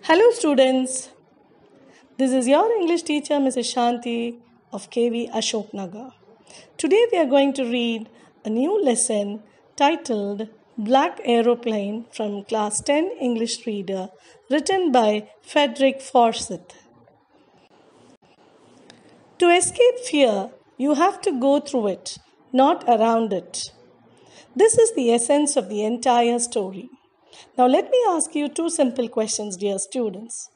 Hello, students. This is your English teacher, Mrs. Shanti of KV Ashok Nagar. Today, we are going to read a new lesson titled Black Aeroplane from Class 10 English Reader, written by Frederick Forsyth. To escape fear, you have to go through it, not around it. This is the essence of the entire story. Now, let me ask you two simple questions, dear students.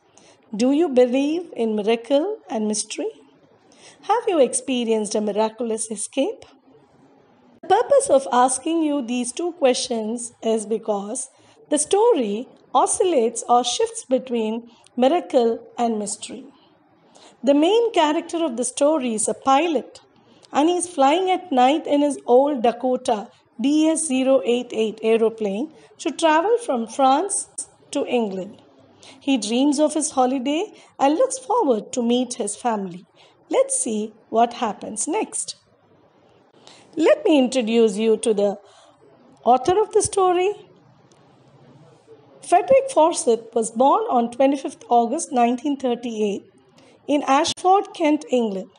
Do you believe in miracle and mystery? Have you experienced a miraculous escape? The purpose of asking you these two questions is because the story oscillates or shifts between miracle and mystery. The main character of the story is a pilot, and he is flying at night in his old Dakota DS-088 aeroplane to travel from France to England. He dreams of his holiday and looks forward to meet his family. Let's see what happens next. Let me introduce you to the author of the story. Frederick Forsyth was born on 25th August 1938 in Ashford, Kent, England.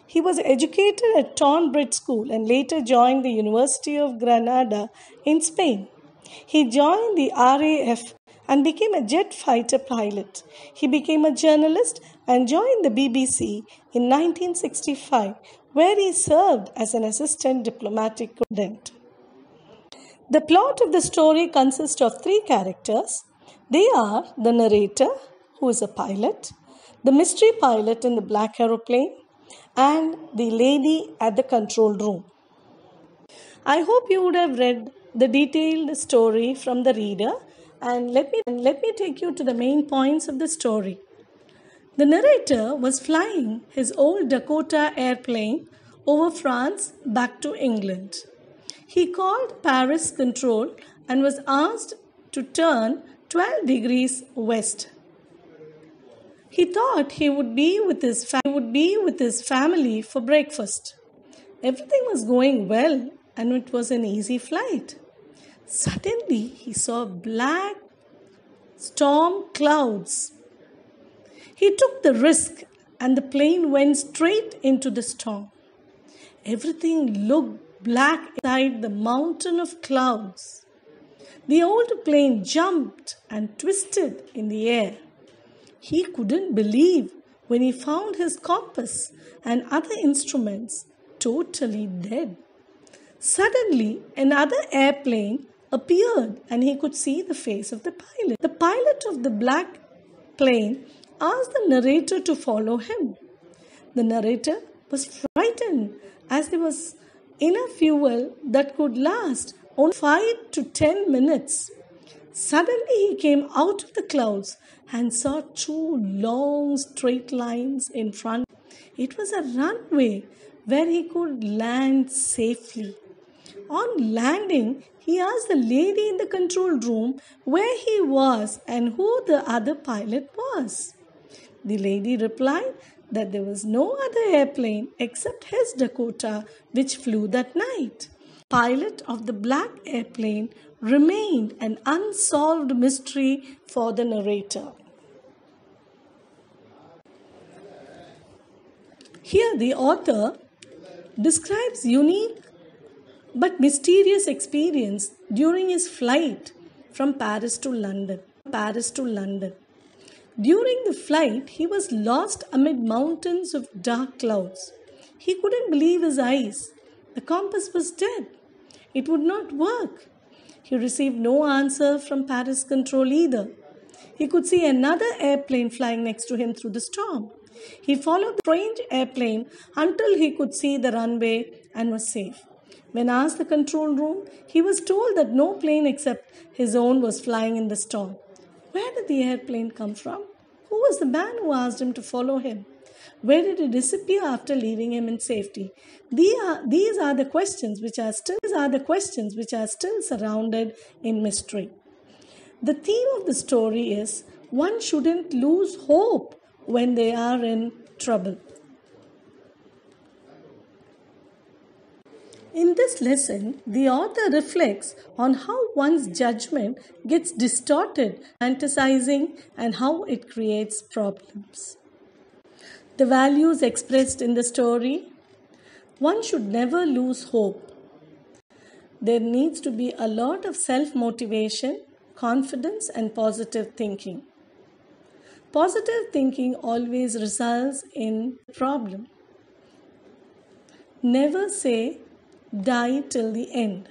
He was educated at Tonbridge School and later joined the University of Granada in Spain. He joined the RAF and became a jet fighter pilot. He became a journalist and joined the BBC in 1965, where he served as an assistant diplomatic correspondent. The plot of the story consists of three characters. They are the narrator, who is a pilot, the mystery pilot in the black aeroplane, and the lady at the control room. I hope you would have read the detailed story from the reader, and let me take you to the main points of the story. The narrator was flying his old Dakota airplane over France back to England. He called Paris Control and was asked to turn 12 degrees west. He thought he would be with his family for breakfast. Everything was going well and it was an easy flight. Suddenly, he saw black storm clouds. He took the risk and the plane went straight into the storm. Everything looked black inside the mountain of clouds. The old plane jumped and twisted in the air. He couldn't believe when he found his compass and other instruments totally dead. Suddenly, another airplane appeared and he could see the face of the pilot. The pilot of the black plane asked the narrator to follow him. The narrator was frightened as there was enough fuel that could last only 5 to 10 minutes. Suddenly he came out of the clouds and saw two long straight lines in front. It was a runway where he could land safely. On landing, he asked the lady in the control room where he was and who the other pilot was. The lady replied that there was no other airplane except his Dakota which flew that night. The pilot of the black airplane remained an unsolved mystery for the narrator. Here the author describes unique but mysterious experience during his flight from Paris to London. During the flight, he was lost amid mountains of dark clouds. He couldn't believe his eyes. The compass was dead. It would not work. He received no answer from Paris Control either. He could see another airplane flying next to him through the storm. He followed the strange airplane until he could see the runway and was safe. When asked the control room, he was told that no plane except his own was flying in the storm. Where did the airplane come from? Who was the man who asked him to follow him? Where did he disappear after leaving him in safety? These are the questions which are still surrounded in mystery. The theme of the story is one shouldn't lose hope when they are in trouble. In this lesson, the author reflects on how one's judgment gets distorted, fantasizing, and how it creates problems. The values expressed in the story: one should never lose hope. There needs to be a lot of self motivation, confidence, and positive thinking. Positive thinking always results in problem. Never say die till the end.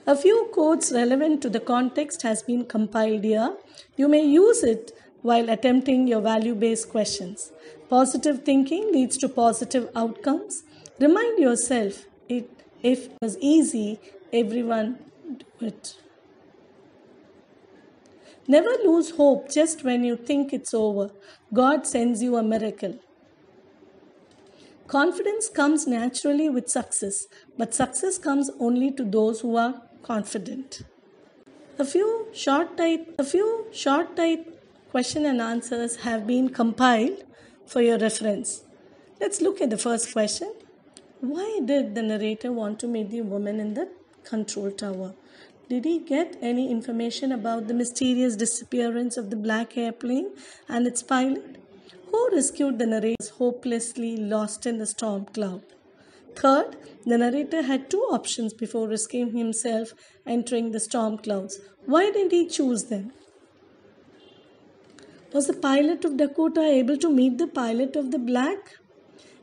A few quotes relevant to the context has been compiled here. You may use it while attempting your value-based questions. Positive thinking leads to positive outcomes. Remind yourself if it was easy, everyone do it. Never lose hope just when you think it's over. God sends you a miracle. Confidence comes naturally with success, but success comes only to those who are confident. A few short type question and answers have been compiled for your reference. Let's look at the first question. Why did the narrator want to meet the woman in the control tower? Did he get any information about the mysterious disappearance of the black airplane and its pilot? Who rescued the narrator hopelessly lost in the storm cloud? Third, the narrator had two options before risking himself entering the storm clouds. Why did he choose them? Was the pilot of Dakota able to meet the pilot of the black?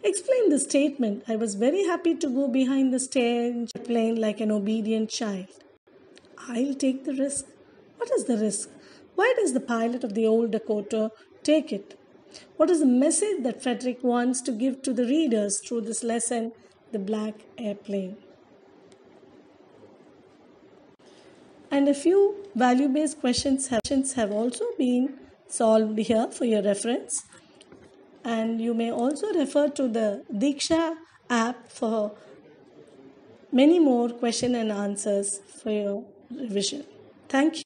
Explain the statement. I was very happy to go behind the stage plane like an obedient child. I'll take the risk. What is the risk? Why does the pilot of the old Dakota take it? What is the message that Frederick wants to give to the readers through this lesson, The Black Airplane? And a few value-based questions have also been solved here for your reference. And you may also refer to the Diksha app for many more question and answers for your revision. Thank you.